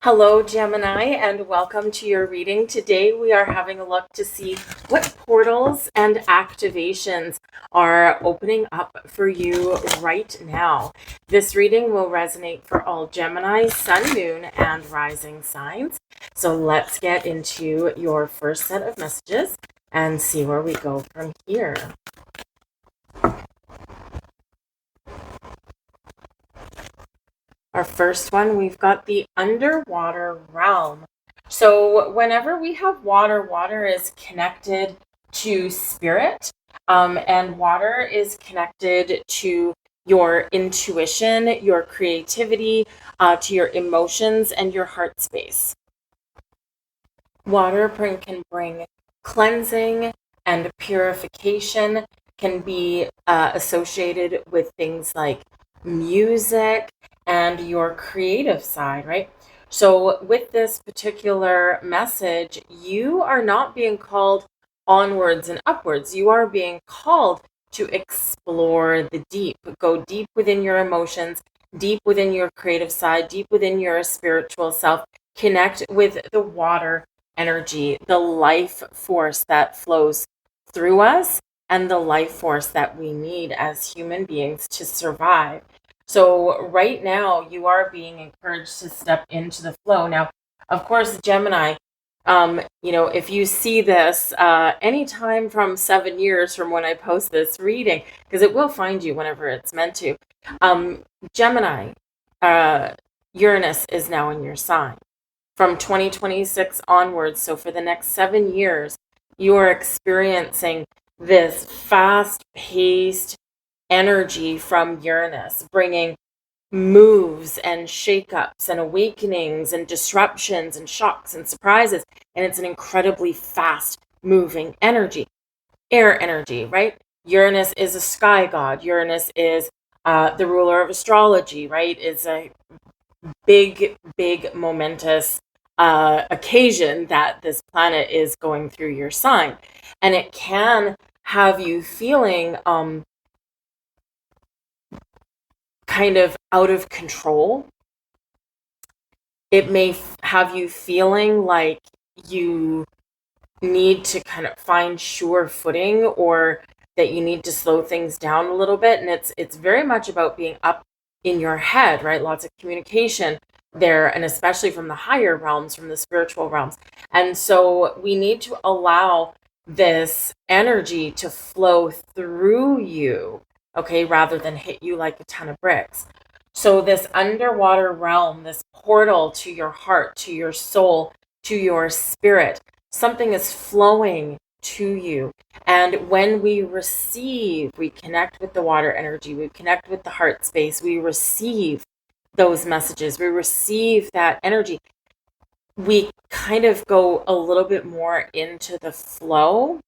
Hello, Gemini, and welcome to your reading. Today we are having a look to see what portals and activations are opening up for you right now. This reading will resonate for all Gemini, Sun, Moon, and Rising signs. So let's get into your first set of messages and see where we go from here. Our first one, we've got the underwater realm. So whenever we have water, water is connected to spirit, and water is connected to your intuition, your creativity, to your emotions, and your heart space. Water can bring cleansing and purification, can be associated with things like music and your creative side, right? So with this particular message, you are not being called onwards and upwards. You are being called to explore the deep, go deep within your emotions, deep within your creative side, deep within your spiritual self, connect with the water energy, the life force that flows through us, and the life force that we need as human beings to survive. So right now you are being encouraged to step into the flow. Now, of course, Gemini, if you see this anytime from 7 years from when I post this reading, because it will find you whenever it's meant to. Gemini, Uranus is now in your sign from 2026 onwards. So for the next 7 years, you are experiencing this fast-paced energy from Uranus, bringing moves and shakeups and awakenings and disruptions and shocks and surprises. And it's an incredibly fast moving energy, air energy, right? Uranus is a sky god. Uranus is the ruler of astrology, right? It's a big, momentous occasion that this planet is going through your sign. And it can have you feeling kind of out of control. It may have you feeling like you need to kind of find sure footing, or that you need to slow things down a little bit. And it's very much about being up in your head, right? Lots of communication there, and especially from the higher realms, from the spiritual realms. And so we need to allow this energy to flow through you, okay, rather than hit you like a ton of bricks. So this underwater realm, this portal to your heart, to your soul, to your spirit, something is flowing to you. And when we receive, we connect with the water energy, we connect with the heart space, we receive those messages, we receive that energy, we kind of go a little bit more into the flow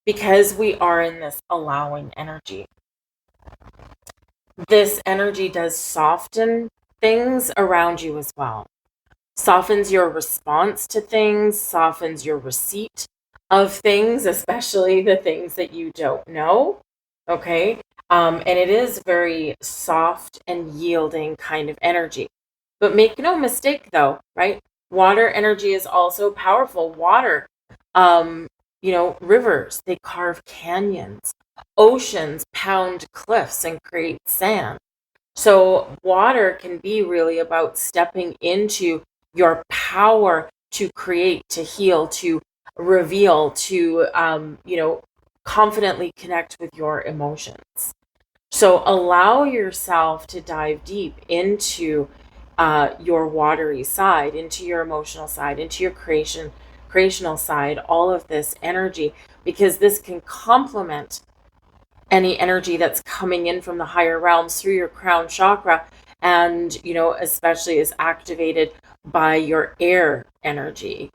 because we are in this allowing energy. This energy does soften things around you as well. Softens your response to things, softens your receipt of things, especially the things that you don't know. Okay. And it is very soft and yielding kind of energy. But make no mistake though, right? Water energy is also powerful. Water, rivers, they carve canyons. Oceans pound cliffs and create sand. So water can be really about stepping into your power to create, to heal, to reveal, to, confidently connect with your emotions. So allow yourself to dive deep into your watery side, into your emotional side, into your creational side, all of this energy, because this can complement any energy that's coming in from the higher realms through your crown chakra, and especially is activated by your air energy,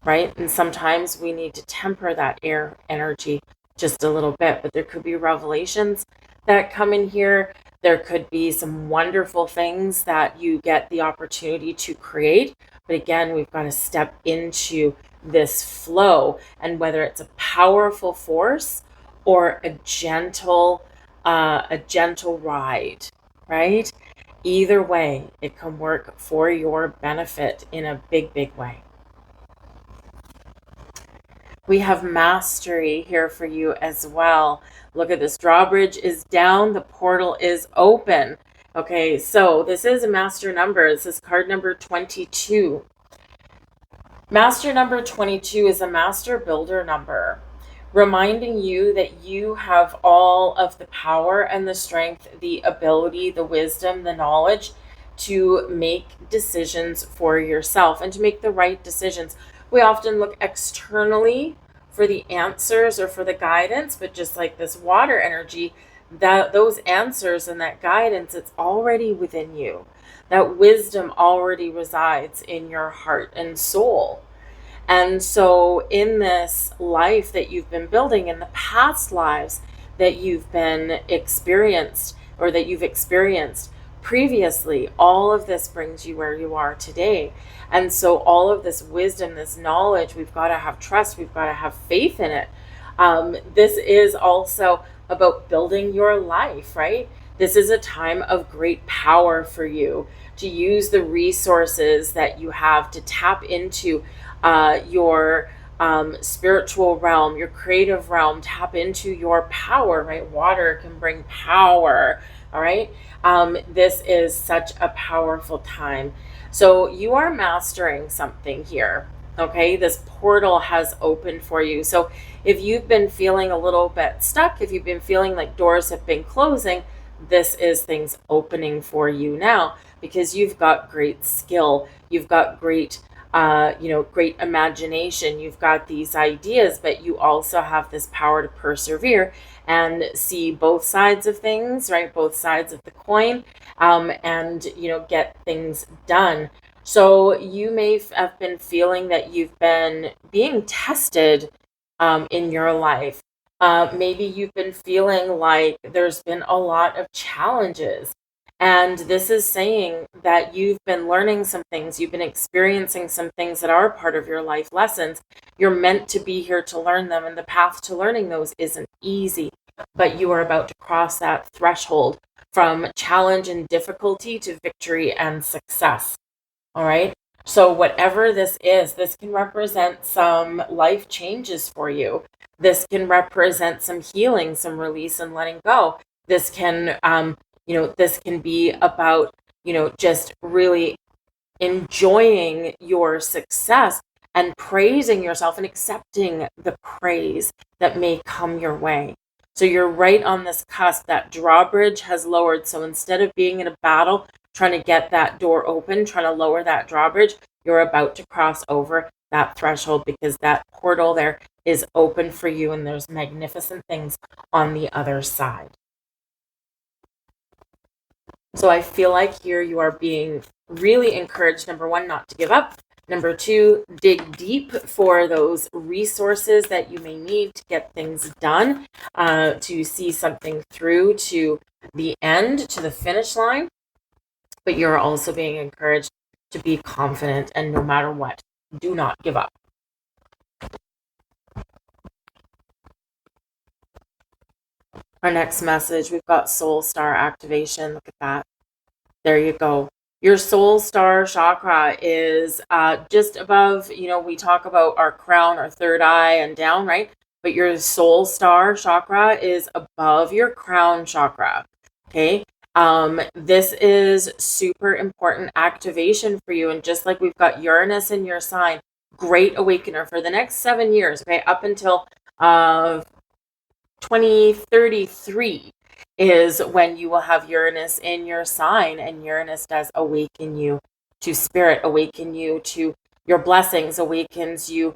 right? And sometimes we need to temper that air energy just a little bit, but there could be revelations that come in here. There could be some wonderful things that you get the opportunity to create. But again, we've got to step into this flow, and whether it's a powerful force or a gentle ride, right? Either way, it can work for your benefit in a big, big way. We have mastery here for you as well. Look at this. Drawbridge is down. The portal is open. Okay, so this is a master number. This is card number 22. Master number 22 is a master builder number, reminding you that you have all of the power and the strength, the ability, the wisdom, the knowledge to make decisions for yourself and to make the right decisions. We often look externally for the answers or for the guidance, but just like this water energy, that those answers and that guidance, it's already within you. That wisdom already resides in your heart and soul. And so in this life that you've been building, in the past lives that you've been experienced or that you've experienced previously, all of this brings you where you are today. And so all of this wisdom, this knowledge, we've got to have trust, we've got to have faith in it. This is also about building your life, right? This is a time of great power for you to use the resources that you have to tap into your spiritual realm, your creative realm, tap into your power, right? Water can bring power, all right? This is such a powerful time. So you are mastering something here, okay? This portal has opened for you. So if you've been feeling a little bit stuck, if you've been feeling like doors have been closing, this is things opening for you now because you've got great skill. You've got great great imagination. You've got these ideas, but you also have this power to persevere and see both sides of things, right? Both sides of the coin, and, get things done. So you may have been feeling that you've been being tested in your life. Maybe you've been feeling like there's been a lot of challenges. And this is saying that you've been learning some things, you've been experiencing some things that are part of your life lessons. You're meant to be here to learn them, and the path to learning those isn't easy, but you are about to cross that threshold from challenge and difficulty to victory and success. All right. So whatever this is, this can represent some life changes for you. This can represent some healing, some release and letting go. This can, this can be about, just really enjoying your success and praising yourself and accepting the praise that may come your way. So you're right on this cusp. That drawbridge has lowered. So instead of being in a battle, trying to get that door open, trying to lower that drawbridge, you're about to cross over that threshold because that portal there is open for you and there's magnificent things on the other side. So I feel like here you are being really encouraged, number one, not to give up. Number two, dig deep for those resources that you may need to get things done, to see something through to the end, to the finish line. But you're also being encouraged to be confident and no matter what, do not give up. Our next message, we've got soul star activation. Look at that. There you go. Your soul star chakra is just above, we talk about our crown, our third eye and down, right? But your soul star chakra is above your crown chakra. Okay. This is super important activation for you. And just like we've got Uranus in your sign, great awakener for the next 7 years, okay, up until 2033 is when you will have Uranus in your sign, and Uranus does awaken you to spirit, awaken you to your blessings, awakens you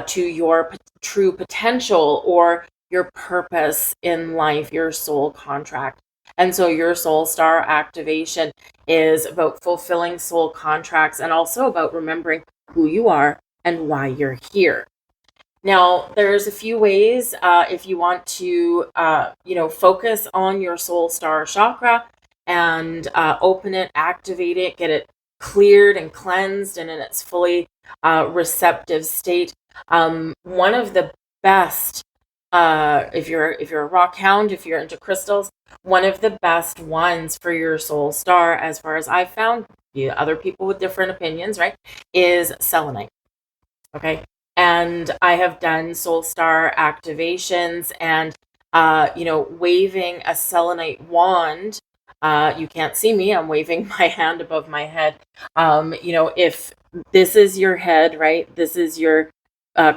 to your true potential or your purpose in life, your soul contract. And so your soul star activation is about fulfilling soul contracts and also about remembering who you are and why you're here. Now, there's a few ways if you want to, focus on your soul star chakra and open it, activate it, get it cleared and cleansed and in its fully receptive state. One of the best, if you're a rock hound, if you're into crystals, one of the best ones for your soul star, as far as I've found, other people with different opinions, right, is selenite. Okay. And I have done soul star activations and, waving a selenite wand. You can't see me. I'm waving my hand above my head. If this is your head, right, this is your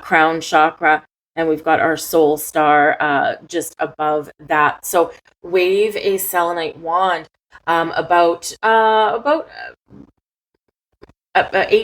crown chakra, and we've got our soul star just above that. So wave a selenite wand about 8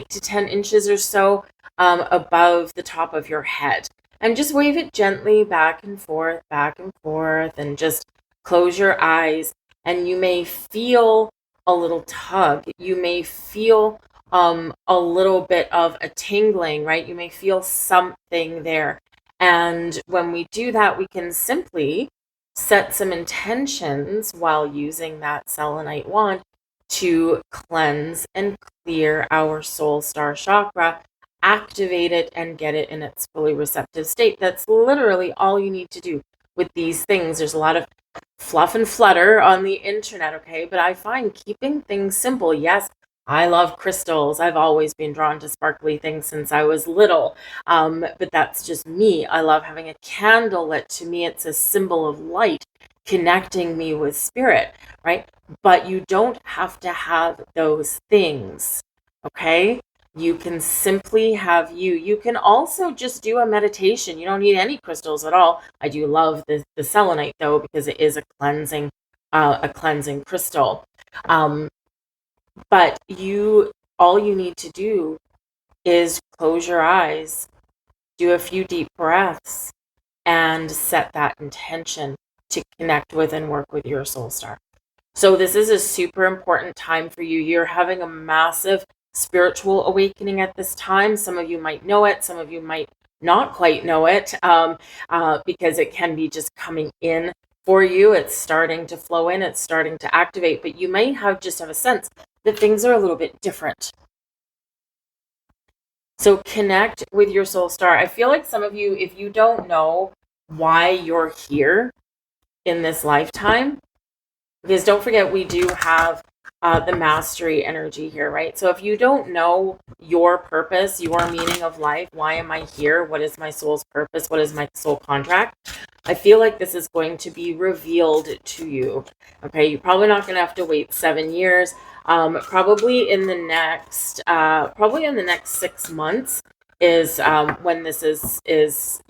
to 10 inches or so above the top of your head. And just wave it gently back and forth, and just close your eyes. And you may feel a little tug. You may feel a little bit of a tingling, right? You may feel something there. And when we do that, we can simply set some intentions while using that selenite wand to cleanse and clear our soul star chakra, activate it, and get it in its fully receptive state. That's literally all you need to do with these things. There's a lot of fluff and flutter on the internet, okay? But I find keeping things simple. Yes, I love crystals. I've always been drawn to sparkly things since I was little. But that's just me. I love having a candle lit. To me, it's a symbol of light connecting me with spirit, right? But you don't have to have those things, okay? You can simply have you. You can also just do a meditation. You don't need any crystals at all. I do love the selenite though, because it is a cleansing crystal. But all you need to do is close your eyes, do a few deep breaths, and set that intention to connect with and work with your soul star. So this is a super important time for you. You're having a massive spiritual awakening at this time. Some of you might know it. Some of you might not quite know it because it can be just coming in for you. It's starting to flow in. It's starting to activate. But you may just have a sense that things are a little bit different. So connect with your soul star. I feel like some of you, if you don't know why you're here in this lifetime, because don't forget, we do have the mastery energy here, right? So if you don't know your purpose, your meaning of life, why am I here? What is my soul's purpose? What is my soul contract? I feel like this is going to be revealed to you. Okay, you're probably not going to have to wait 7 years. Probably in the next 6 months is when this is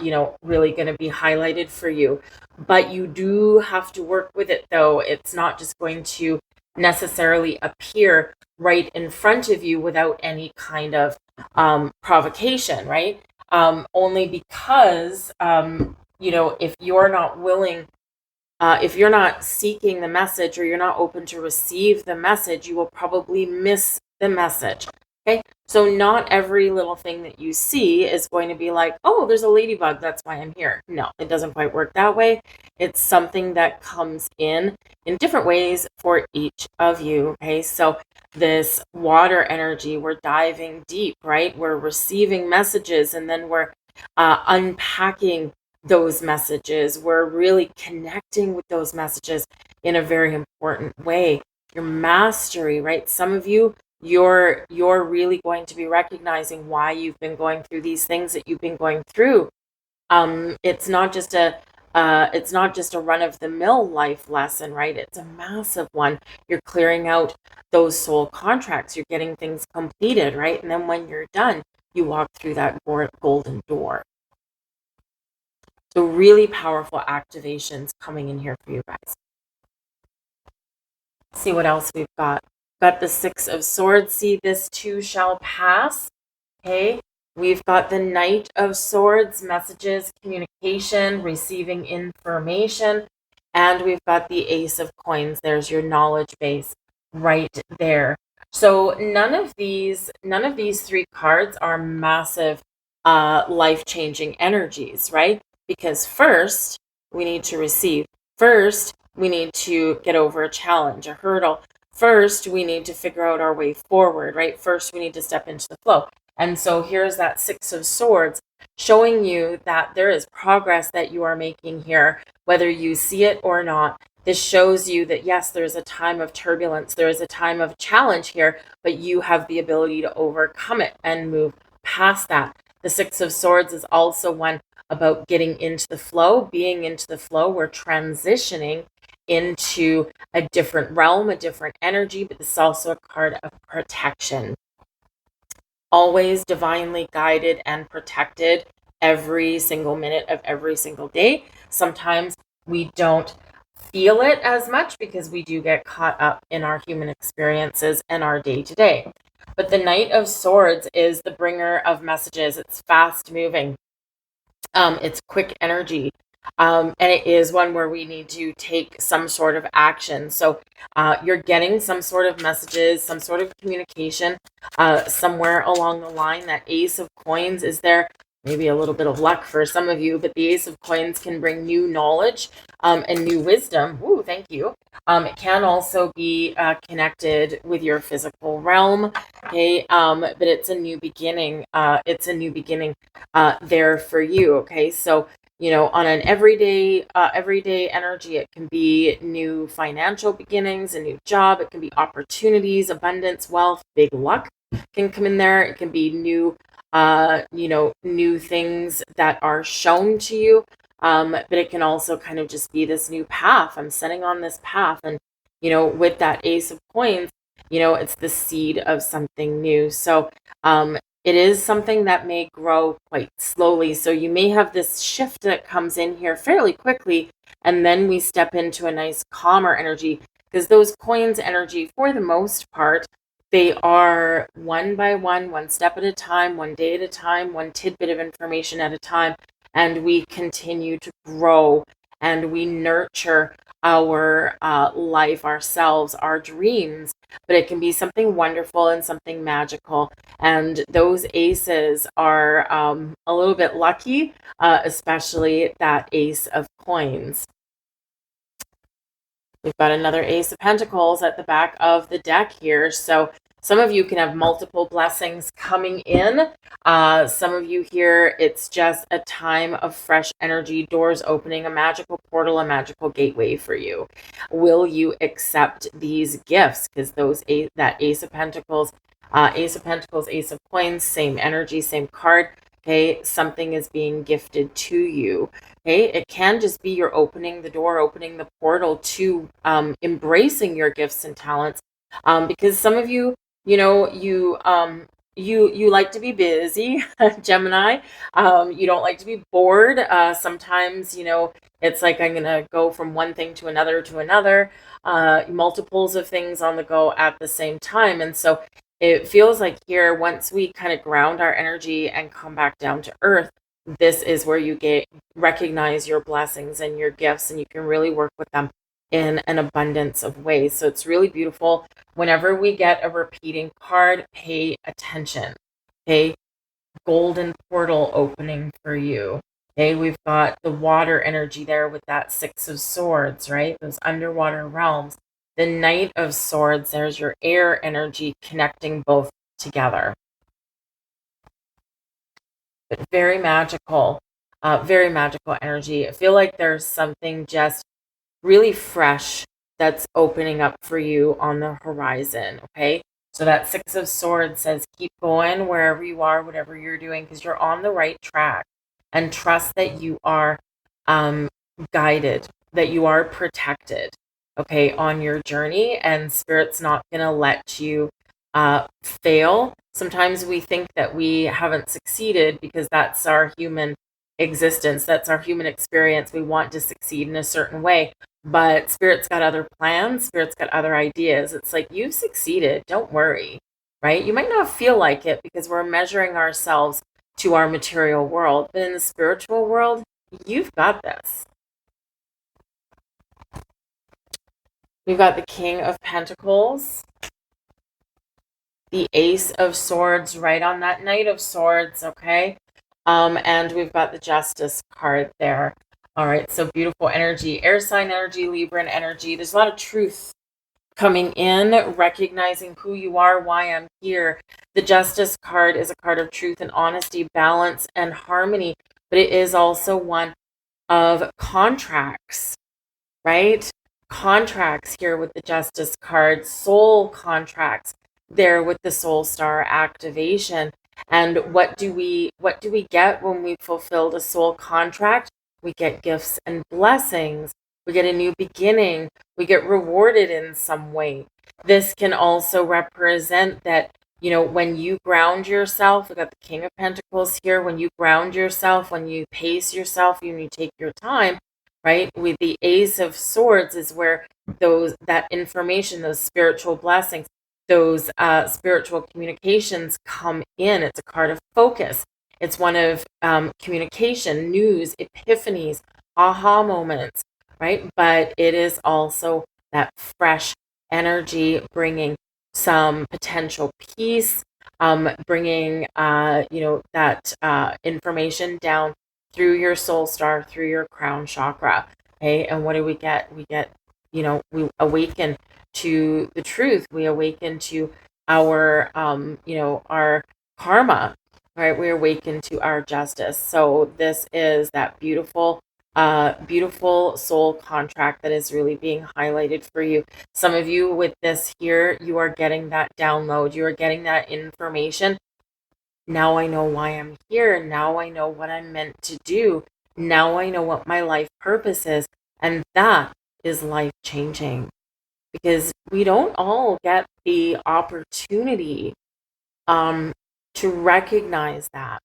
really going to be highlighted for you. But you do have to work with it, though. It's not just going to necessarily appear right in front of you without any kind of provocation, right? Only because if you're not willing, if you're not seeking the message, or you're not open to receive the message, you will probably miss the message. Okay, so not every little thing that you see is going to be like, oh, there's a ladybug, that's why I'm here. No, it doesn't quite work that way. It's something that comes in different ways for each of you. Okay, so this water energy, we're diving deep, right? We're receiving messages, and then we're unpacking those messages. We're really connecting with those messages in a very important way. Your mastery, right? Some of you, you're really going to be recognizing why you've been going through these things that you've been going through. It's not just a run-of-the-mill life lesson, right? It's a massive one. You're clearing out those soul contracts. You're getting things completed, right? And then when you're done, you walk through that golden door. So really powerful activations coming in here for you guys. See what else we've got. Got the Six of Swords. See, this too shall pass. Okay. We've got the Knight of Swords, messages, communication, receiving information. And we've got the Ace of Coins. There's your knowledge base right there. So none of these three cards are massive life-changing energies, right? Because first, we need to receive. First, we need to get over a challenge, a hurdle. First, we need to figure out our way forward, right? First, we need to step into the flow. And so here's that Six of Swords showing you that there is progress that you are making here, whether you see it or not. this shows you that yes, there's a time of turbulence, there is a time of challenge here, but you have the ability to overcome it and move past that. The Six of Swords is also one about getting into the flow, being into the flow. We're transitioning into a different realm, a different energy, but this is also a card of protection. Always divinely guided and protected every single minute of every single day. Sometimes we don't feel it as much because we do get caught up in our human experiences and our day to day. But the Knight of Swords is the bringer of messages. It's fast moving. It's quick energy. And it is one where we need to take some sort of action. So you're getting some sort of messages, some sort of communication somewhere along the line. That Ace of Coins is there. Maybe a little bit of luck for some of you, but the Ace of Coins can bring new knowledge and new wisdom. Ooh, thank you. It can also be connected with your physical realm. Okay, but it's a new beginning. It's a new beginning there for you. Okay, so on an everyday energy, it can be new financial beginnings, a new job. It can be opportunities, abundance, wealth, big luck can come in there. It can be new new things that are shown to you. But it can also kind of just be this new path. I'm setting on this path. And, with that Ace of Coins, it's the seed of something new. So it is something that may grow quite slowly. So you may have this shift that comes in here fairly quickly. And then we step into a nice calmer energy, because those coins energy, for the most part, they are one by one step at a time, one day at a time, one tidbit of information at a time. And we continue to grow and we nurture our life, ourselves, our dreams. But it can be something wonderful and something magical. And those aces are a little bit lucky, especially that Ace of Coins. We've got another Ace of Pentacles at the back of the deck here. So some of you can have multiple blessings coming in. Some of you here, it's just a time of fresh energy, doors opening, a magical portal, a magical gateway for you. Will you accept these gifts? Because that Ace of Pentacles, Ace of Coins, same energy, same card. Okay, something is being gifted to you. Okay, it can just be you're opening the door, opening the portal to embracing your gifts and talents. Because some of you, you like to be busy, Gemini. You don't like to be bored. Sometimes, it's like I'm gonna go from one thing to another, multiples of things on the go at the same time. And so it feels like here, once we kind of ground our energy and come back down to earth, this is where you recognize your blessings and your gifts, and you can really work with them in an abundance of ways. So it's really beautiful. Whenever we get a repeating card, pay attention. Okay, golden portal opening for you. Okay, we've got the water energy there with that Six of Swords, right? Those underwater realms. The Knight of Swords, there's your air energy connecting both together. But very magical energy. I feel like there's something just really fresh that's opening up for you on the horizon, okay? So that Six of Swords says keep going wherever you are, whatever you're doing, because you're on the right track. And trust that you are guided, that you are protected, okay, on your journey. And Spirit's not going to let you fail. Sometimes we think that we haven't succeeded because that's our human existence, that's our human experience. We want to succeed in a certain way. But Spirit's got other plans, Spirit's got other ideas. It's like, you've succeeded, don't worry, right? You might not feel like it because we're measuring ourselves to our material world, but in the spiritual world, you've got this. We've got the King of Pentacles, the Ace of Swords right on that Knight of Swords, okay? And we've got the Justice card there. All right, so beautiful energy, air sign energy, Libran energy. There's a lot of truth coming in, recognizing who you are, why I'm here. The Justice card is a card of truth and honesty, balance and harmony, but it is also one of contracts, right? contracts here with the Justice card, soul contracts there with the Soul Star activation. And what do we get when we fulfilled a soul contract? We get gifts and blessings. We get a new beginning. We get rewarded in some way. This can also represent that, when you ground yourself, we got the King of Pentacles here, when you ground yourself, when you pace yourself, when you take your time, right? With the Ace of Swords is where that information, those spiritual blessings, those spiritual communications come in. It's a card of focus. It's one of communication, news, epiphanies, aha moments, right? But it is also that fresh energy, bringing some potential peace, bringing that information down through your soul star, through your crown chakra. Okay, and what do we get? We get, we awaken to the truth. We awaken to our our karma, right? We awaken to our justice. So this is that beautiful soul contract that is really being highlighted for you. Some of you with this here, you are getting that download. You are getting that information. Now I know why I'm here. Now I know what I'm meant to do. Now I know what my life purpose is. And that is life changing, because we don't all get the opportunity to recognize that,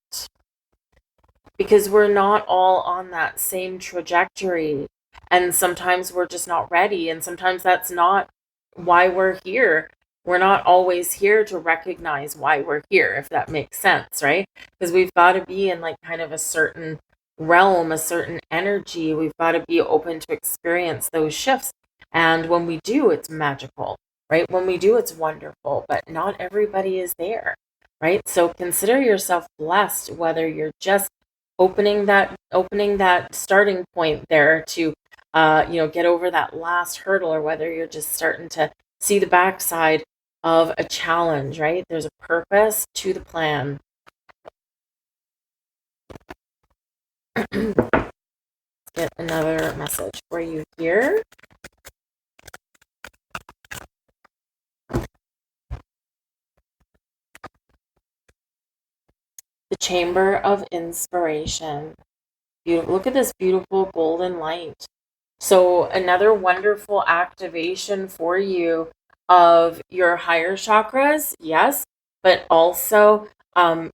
because we're not all on that same trajectory, and sometimes we're just not ready, and sometimes that's not why we're here. We're not always here to recognize why we're here, if that makes sense, right? Because we've got to be in like kind of a certain realm, a certain energy. We've got to be open to experience those shifts, and when we do, it's magical, right? When we do, it's wonderful, but not everybody is there, right? So consider yourself blessed, whether you're just opening that starting point there to get over that last hurdle, or whether you're just starting to see the backside of a challenge, right? There's a purpose to the plan. Let's get another message for you here. The Chamber of Inspiration. Look at this beautiful golden light. So another wonderful activation for you of your higher chakras, yes, but also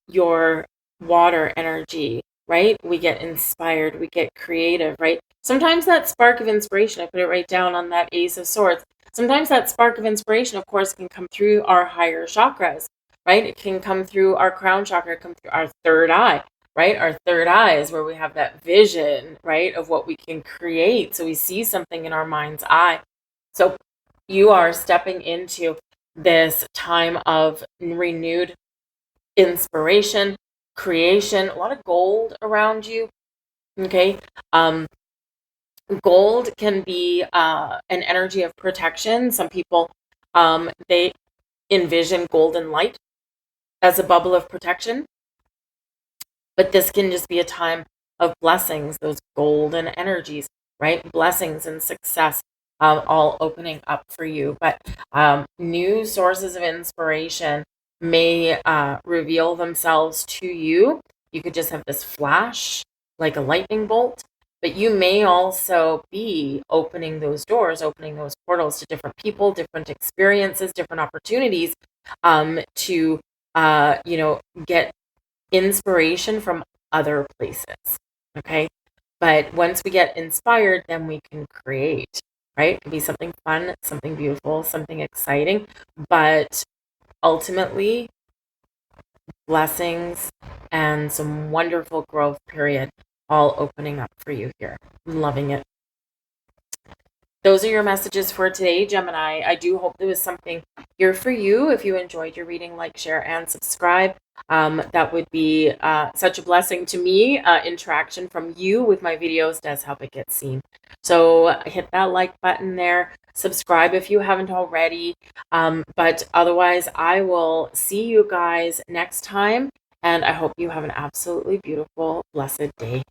your water energy, right? We get inspired, we get creative, right? Sometimes that spark of inspiration, I put it right down on that Ace of Swords. Sometimes that spark of inspiration, of course, can come through our higher chakras, right? It can come through our crown chakra, come through our third eye, right? Our third eye is where we have that vision, right, of what we can create. So we see something in our mind's eye. So you are stepping into this time of renewed inspiration, creation, a lot of gold around you. Okay. Gold can be an energy of protection. Some people, they envision golden light as a bubble of protection. But this can just be a time of blessings, those golden energies, right? Blessings and success, all opening up for you. But new sources of inspiration may reveal themselves to you. You could just have this flash, like a lightning bolt, but you may also be opening those doors, opening those portals to different people, different experiences, different opportunities to get inspiration from other places. Okay. But once we get inspired, then we can create, right? It could be something fun, something beautiful, something exciting, but ultimately blessings and some wonderful growth period all opening up for you here. I'm loving it. Those are your messages for today, Gemini. I do hope there was something here for you. If you enjoyed your reading, like, share, and subscribe. That would be such a blessing to me. Interaction from you with my videos does help it get seen. So hit that like button there. Subscribe if you haven't already. But otherwise, I will see you guys next time. And I hope you have an absolutely beautiful, blessed day.